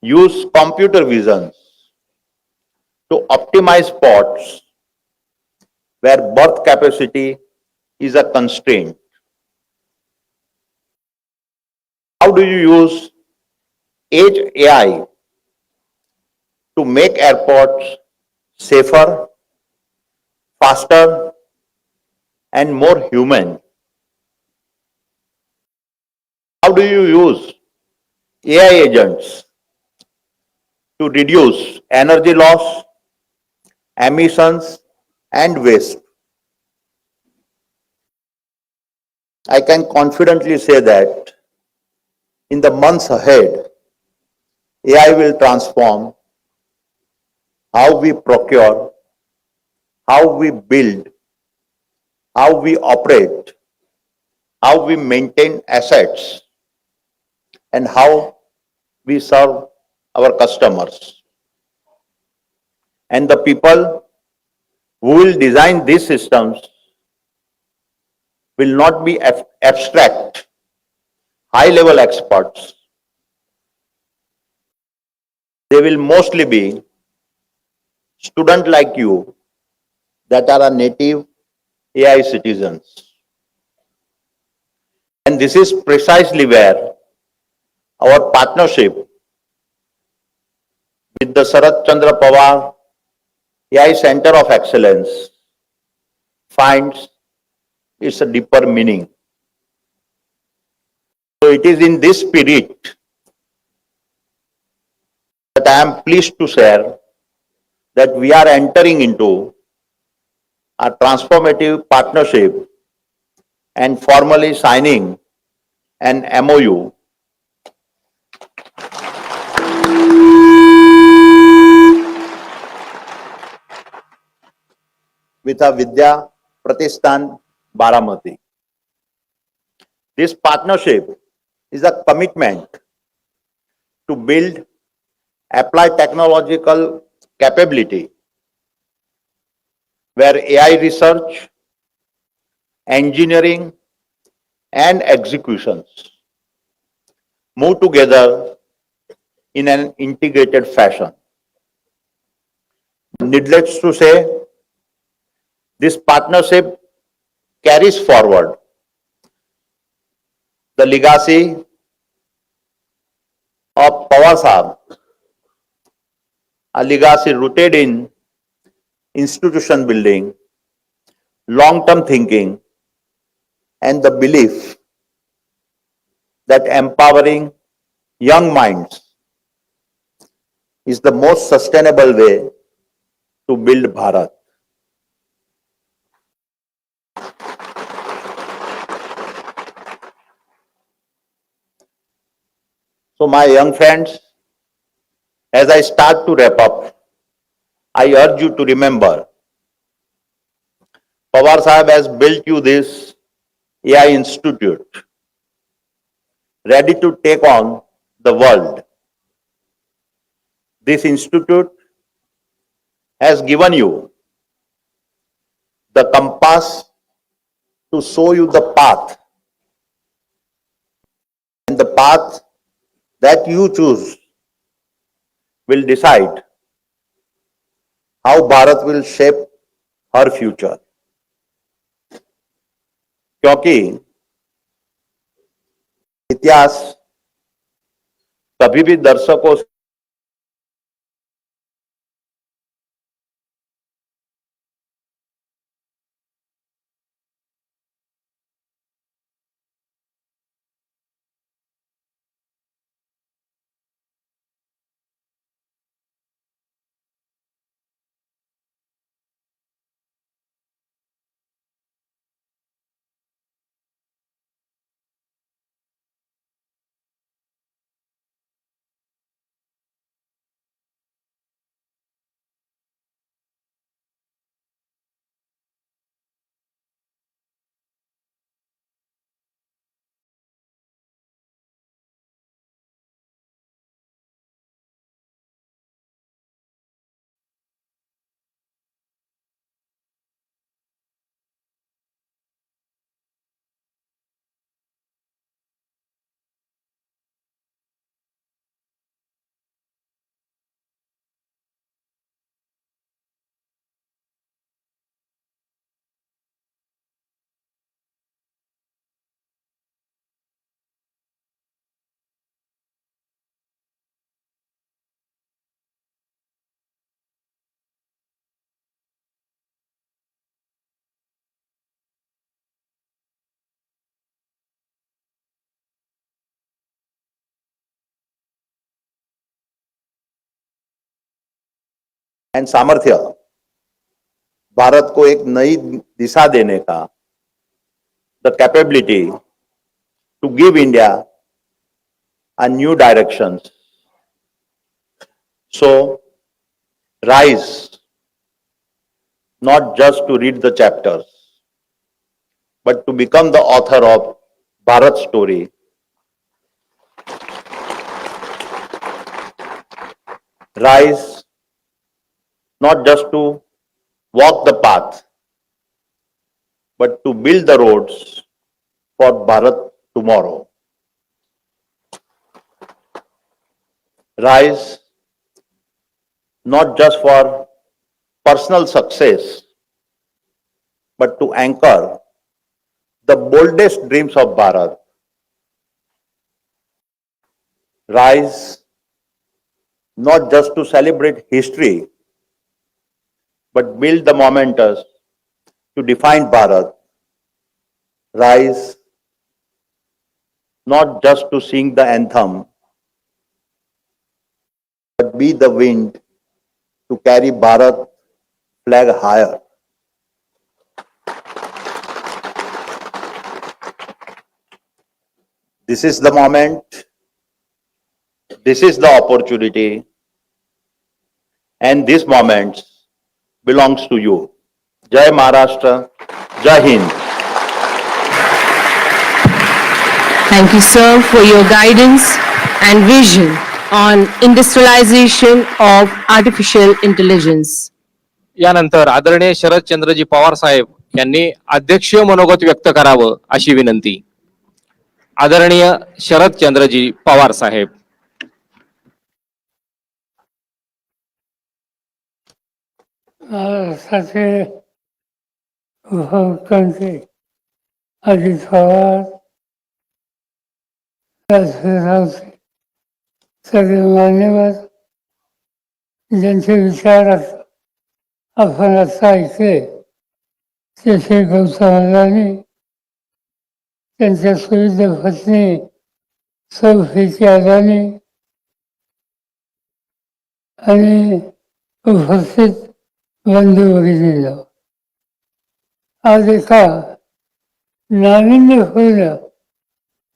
use computer vision to optimize spots where berth capacity is a constraint? How do you use Edge AI to make airports safer, faster, and more human? How do you use AI agents to reduce energy loss, emissions, and waste? I can confidently say that in the months ahead, AI will transform how we procure, how we build, how we operate, how we maintain assets, and how we serve our customers. And the people who will design these systems will not be abstract, high level experts. They will mostly be students like you that are a native AI citizens. And this is precisely where our partnership with the Sharad Chandra Pawar AI Center of Excellence finds its a deeper meaning. So it is in this spirit that I am pleased to share that we are entering into a transformative partnership and formally signing an MOU with a Vidya Pratishthan Baramati. This partnership is a commitment to build applied technological capability where AI research, engineering, and executions move together in an integrated fashion. Needless to say, this partnership carries forward the legacy of Pawar Sahab, a legacy rooted in institution building, long-term thinking, and the belief that empowering young minds is the most sustainable way to build Bharat. So my young friends, as I start to wrap up, I urge you to remember, Pawar Sahib has built you this AI institute, ready to take on the world. This institute has given you the compass to show you the path, and the path that you choose will decide how Bharat will shape her future. क्योंकि इतिहास कभी भी दर्शकों and सामर्थ्य भारत को एक नई दिशा देने का, the capability to give India a new direction. So rise, not just to read the chapters, but to become the author of Bharat's story. Rise, not just to walk the path, but to build the roads for Bharat tomorrow. Rise, not just for personal success, but to anchor the boldest dreams of Bharat. Rise, not just to celebrate history, but build the momentous to define Bharat. Rise, not just to sing the anthem, but be the wind to carry Bharat flag higher. This is the moment, this is the opportunity, and this moment belongs to you. Jai Maharashtra, Jai Hind. Thank you, sir, for your guidance and vision on industrialization of artificial intelligence. यानंतर आदरणीय शरदचंद्रजी पवार साहेब यांनी अध्यक्षीय मनोगत व्यक्त करावं अशी विनंती. आदरणीय शरदचंद्रजी पवार साहेब. महाराष्ट्राचे उपमुख्यमंत्री अजित पवार, सगळे मान्यवर ज्यांचे विचार आपण आता ऐकले, ते श्री गौतम अदानी, त्यांच्या सुविध पत्नी सौ प्रीती अदानी आणि उपस्थित बंधू भगिनींनो, आज एका नाविन्यपूर्ण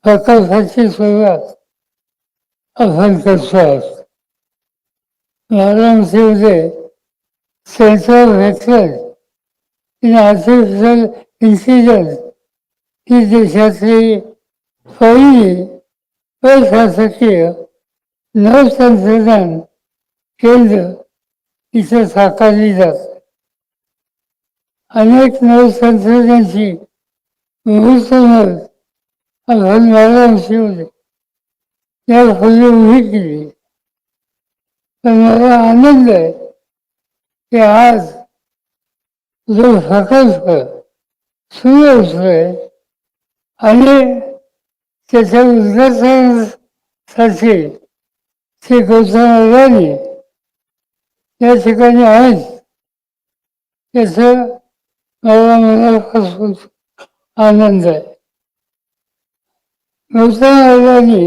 प्रकल्पाची सुरुवात आपण करतो आहोत. बारामतीमध्ये centre of excellence in artificial intelligence ही देशातली पहिली अशासकीय नवतंत्रज्ञान केंद्र इथे साकारली जाते. अनेक नवतंत्रज्ञांची मुहूर्तमेढ आपण बारामतीमध्ये यापूर्वी उभी केली. पण मला आनंद आहे की आज जो प्रकल्प सुरू होतोय आणि त्याच्या उद्घाटनासाठी श्री गौतम अदानी या ठिकाणी आहेत, त्याचा मला मनापासून आनंद आहे. गौतम अदानी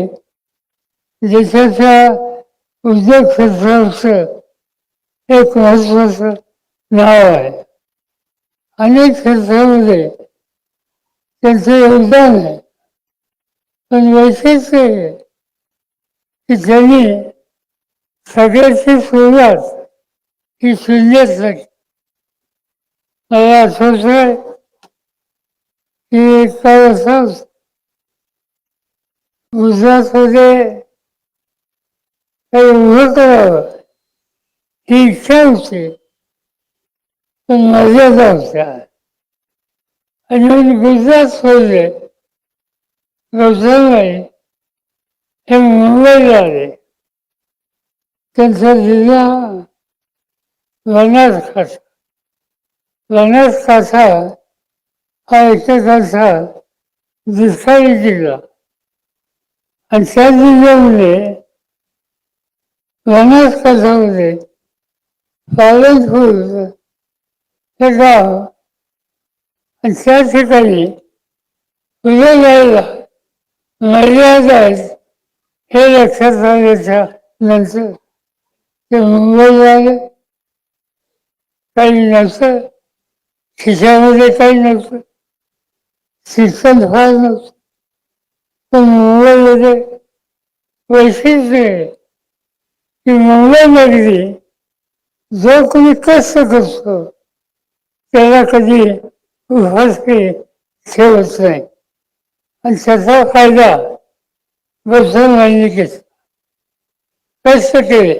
देशाच्या उद्योग क्षेत्राचं एक महत्वाचं नाव आहे. अनेक क्षेत्रामध्ये त्यांचं योगदान आहे, पण वैशिष्ट्य आहे की त्यांनी सगळ्याची सुरुवात ही शून्यातनं केली. मला आठवतंय की एका वर्षात गुजरातमध्ये काही उभं करावं ही इच्छा होती, पण मर्यादा होत्या. आणि म्हणून गुजरात सोडले. गौतमबाई हे मुंबईला आले. त्यांचा जिल्हा बनासकांठा. बनासकांठा हा एकेकाळचा दुष्काळी जिल्हा आणि त्या जिल्ह्यामध्ये बनासकांठामध्ये पालनपूर हे गाव आणि त्या ठिकाणी पुढे जायला मर्यादा आहेत हे लक्षात आल्याच्या नंतर ते मुंबईला आले काही नव्हतं, खिशामध्ये काही नव्हतं, शिक्षण फार नव्हतं. पण मुंबईमध्ये वैशिष्ट्य आहे की मुंबईमध्ये जो कोणी कष्ट करतो त्याला कधी उपाशी ठेवत नाही आणि त्याचा फायदा घेतला. कष्ट केले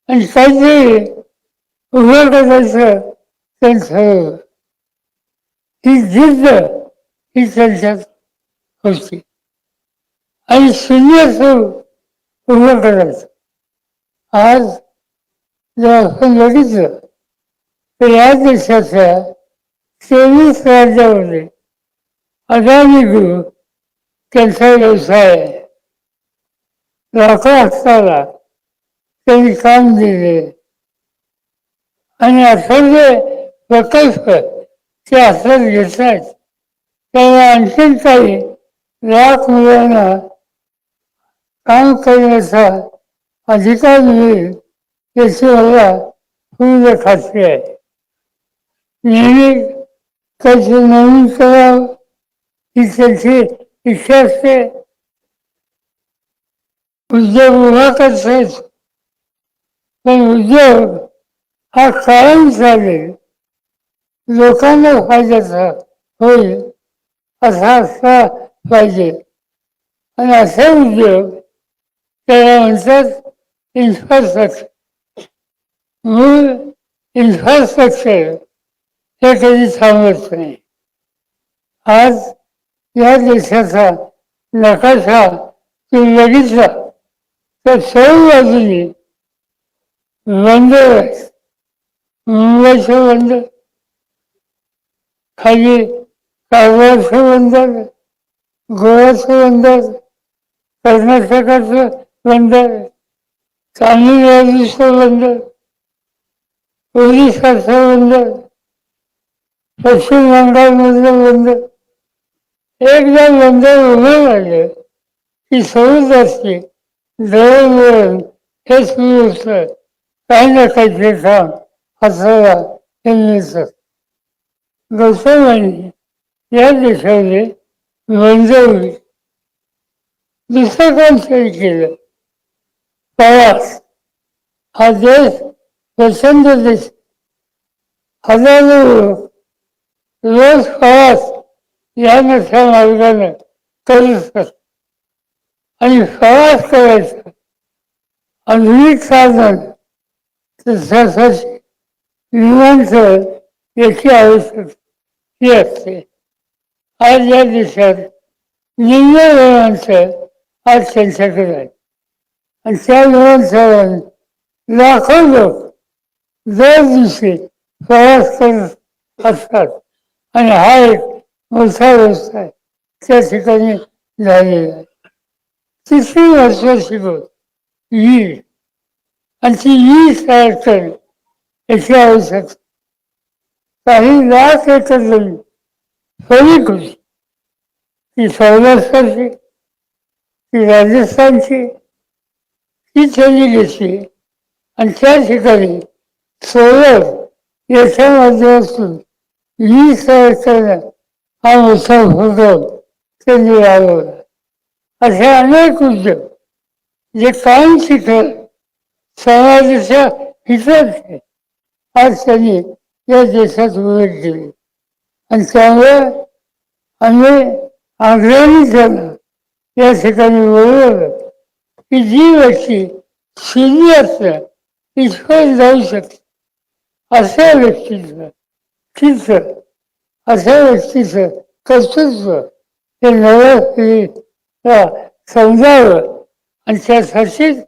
आणि काहीतरी उभं करायचं त्यांचं ही जिद्द ही त्यांच्यात होती आणि शून्य उभं करायचं. आज जर आपण बघितलं तर या देशाच्या 23 राज्यामध्ये अदानी ग्रुप त्यांचा व्यवसाय आहे. लाखो असताना त्यांनी काम दिले आणि असं जे प्रकल्प ते हातात घेत आहेत त्यांना आणखीन काही लाख मुलांना काम करण्याचा अधिकार मिळेल याची मला पूर्ण खात्री आहे. नेहमी त्याचे नवीन करावं ही त्यांची इच्छा असते. उद्योग उभा करतात पण उद्योग हा कायम चालेल, लोकांना फायद्याचा होईल असा असला पाहिजे. आणि असे उद्योग त्याला म्हणतात इन्फ्रास्ट्रक्चर. मूळ इन्फ्रास्ट्रक्चर हे कधी थांबत नाही. आज या देशाचा नकाशा तुम्ही बघितला तर सर्व बाजूनी बंदर आहेत. मुंबईचं बंदर, खाली कारवारचं बंदर, गोव्याचं बंदर, कर्नाटकाचं बंदर, तामिळनाडूचं बंदर, ओरिसाचं बंदर, पश्चिम बंगालमधलं बंदर. एकदा बंदर उभं राहिलं की समुद्राची दळणवळण हे सुरू होतं. काही ना काहीतरी काम हाताला हे मिळतं. गौतमांनी या देशामध्ये बंदर दुसरं काम तरी केलं. प्रवास हा देश प्रचंड देश, हजारो लोक रोज प्रवास या नशा मार्गाने करू शकतात आणि प्रवास करायचा आधुनिक साधन त्यासाठी विमानतळ याची आवश्यकता असते. आज या देशात निम्न विमानतळ आज त्यांच्याकडे आहे आणि त्या विमानतळावर लाखो लोक दर दिवशी प्रवास करत असतात आणि हा एक मोठा व्यवसाय त्या ठिकाणी झालेला आहे. तिसरी महत्वाची गोष्ट वीज आणि ती वीज तयार करणे याची आवश्यकता. काही लाख एकर जमीन फळीक होती, ती सौराष्ट्राची, ती राजस्थानची, ती त्यांनी घेतली आणि त्या ठिकाणी सोलर याच्या माध्यमातून वीज तयार करण्यात हा मोठा उपक्रम त्यांनी राबवला. असे अनेक उद्योग जे काम शिकवलं समाजाच्या हिताचे आज त्यांनी या देशात उभे केले आणि त्यामुळे आम्ही आग्रही त्यांना या ठिकाणी बोलवलं की जी व्यक्ती शून्य असतं ईश्वर जाऊ शकते अशा व्यक्तीचं तिथं अशा व्यक्तीचं कर्तृत्व हे नव्या पिढीला समजावं आणि त्यासाठीच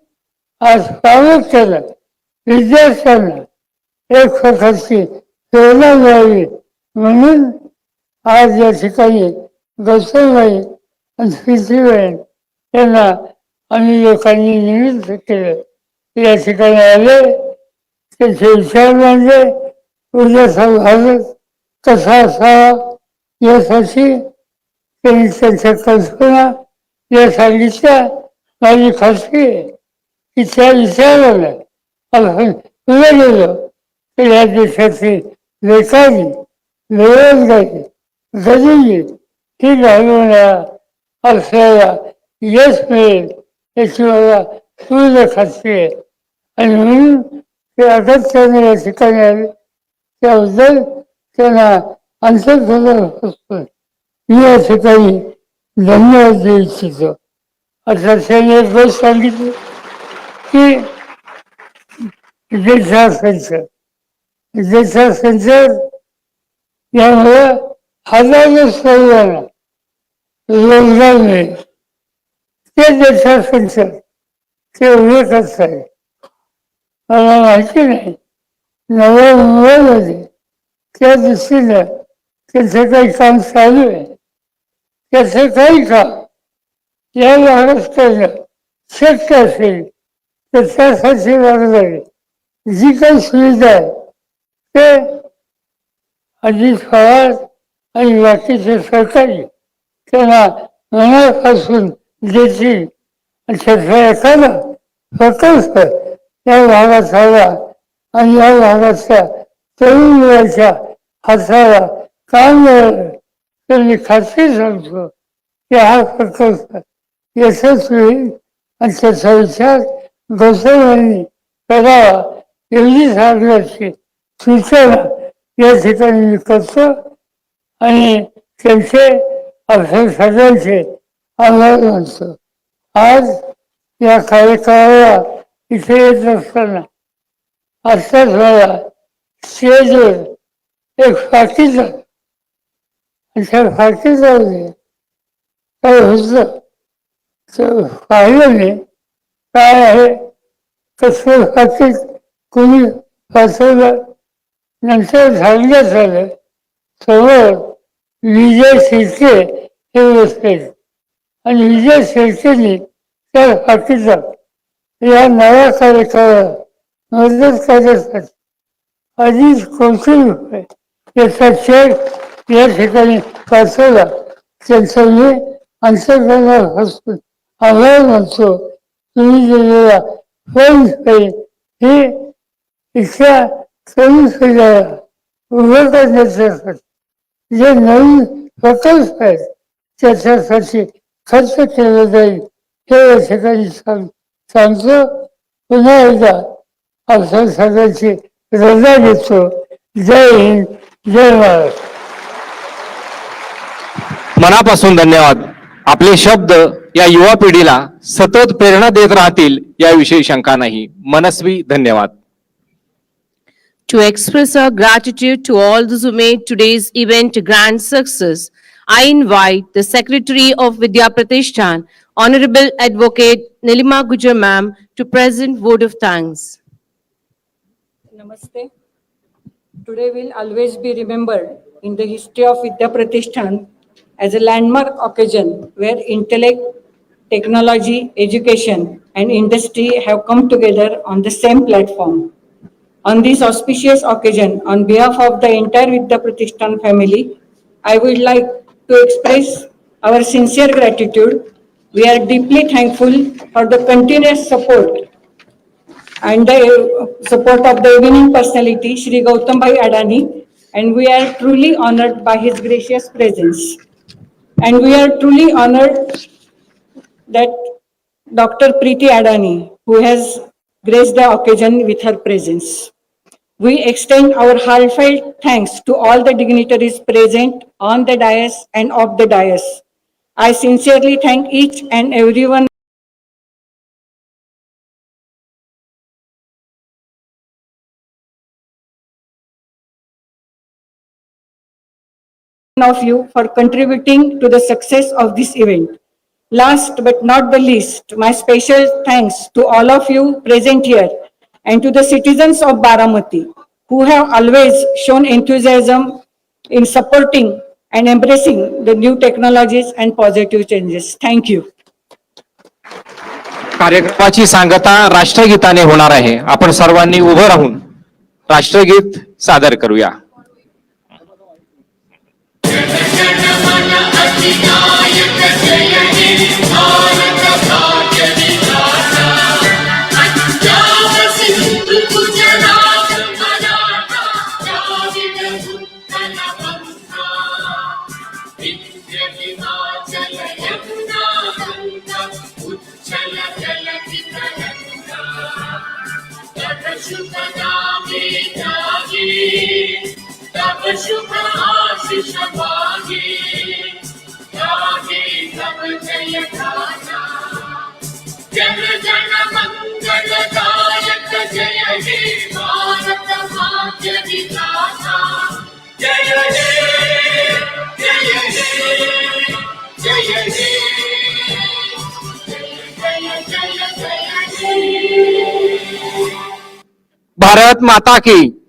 आज प्रामुख्यानं विद्यार्थ्यांना एक प्रकारची प्रेरणा मिळावी म्हणून आज या ठिकाणी गौतमबाई आणि प्रीतीबाई यांना आम्ही लोकांनी निमित्त केलं. या ठिकाणी आले, त्यांचे विचार मांडले, उद्याचा भारत कसा असावा यासाठी त्यांनी त्यांच्या कल्पना या सांगितल्या. माझी खात्री आहे की त्या विचाराला आपण पुढे गेलो तर या देशाचे बेकारी, बेरोजगारी, गरिबी ही घालवण्याला असल्याला यश मिळेल याची मला पूर्ण खात्री आहे. आणि म्हणून ते अगत्याने या ठिकाणी आले त्याबद्दल त्यांना अंतर्गत मी या ठिकाणी धन्यवाद देऊ इच्छितो. आता त्यांनी एक गोष्ट सांगितली की देशात यामुळे हजारो सर्वांना रोजगार मिळेल. ते देशात ते उल्लेख आहे. मला माहिती नाही नव्या मुंबईमध्ये त्या दृष्टीनं त्याचं काही काम चालू आहे. त्याचं काही काम या महाराष्ट्रानं शक्य असेल तर त्यासाठी लागणारी जी काही सुविधा आहे ते अजित पवार आणि बाकीचे सरकारी त्यांना मनापासून देतील. त्याचा एखादा प्रकल्प या भागात आला आणि या भागाच्या तरुण मुलाच्या हाताला काम मिळालं तर मी खात्री सांगतो की हा प्रकल्प यशस्वी होईल. आणि त्याचा विचार गोसाव्यांनी करावा एवढी सांगण्याची सूचना या ठिकाणी मी करतो आणि त्यांचे आपल्या सगळ्यांचे आभार मानतो. आज या कार्यक्रमाला इथे येत असताना आत्ताच मला स्टेजवर एक फाटीचा त्या फाटीचा काय होतं पाहिलं मी काय आहे कसं फाटीत कोणी फसवलं. नंतर सांगण्यात आलं समोर विजय शिर्के हे बसले आणि विजय शिर्केनी त्या फाटीचा या नव्या कार्यक्रमाला मदत करण्यासाठी ₹2,00,00,000 याचा चेक या ठिकाणी पाठवला. त्यांचा मी अंतर्गत हसून आभार मानतो. तुम्ही दिलेला फंड हे इथल्या तरुण पिढ्याला उभं करण्यासाठी जे नवीन प्रकल्प आहेत त्याच्यासाठी खर्च केला जाईल हे या ठिकाणी सांगतो. पुन्हा एकदा आपल्या सगळ्यांची रजा घेतो. जय हिंद, जय महाराष्ट्र. मनापासून धन्यवाद. आपले शब्द या युवा पिढीला सतत प्रेरणा देत राहतील याविषयी शंका नाही. मनस्वी धन्यवाद. To express our gratitude to all those who made today's event a grand success, I invite the Secretary of Vidya Pratishthan, Honorable Advocate Nilima Gujar Ma'am, to present vote of thanks. Namaste. Today will always be remembered in the history of Vidya Pratishthan as a landmark occasion where intellect, technology, education, and industry have come together on the same platform. On this auspicious occasion, on behalf of the entire Vidya Pratishthan family, I would like to express our sincere gratitude. We are deeply thankful for the continuous support and the support of the eminent personality, Shri Gautam Bhai Adani, and we are truly honored by his gracious presence. And we are truly honored that Dr. Preeti Adani, who has graced the occasion with her presence. We extend our heartfelt thanks to all the dignitaries present on the dais and off the dais. I sincerely thank each and everyone of you for contributing to the success of this event. Last but not the least, my special thanks to all of you present here and to the citizens of Baramati who have always shown enthusiasm in supporting and embracing the new technologies and positive changes. Thank you. कार्यक्रमाची सांगता राष्ट्रगीताने होणार आहे. आपण सर्वांनी उभं राहून राष्ट्रगीत सादर करूया. शुभ नामे जागे, तब शुभ आशीष मागे, गावे तब जय गाथा, जन जन मंगलदायक जय हे भारत भाग्य विधाता, जय हे जय हे जय हे जय जय जय जय। भारत माता की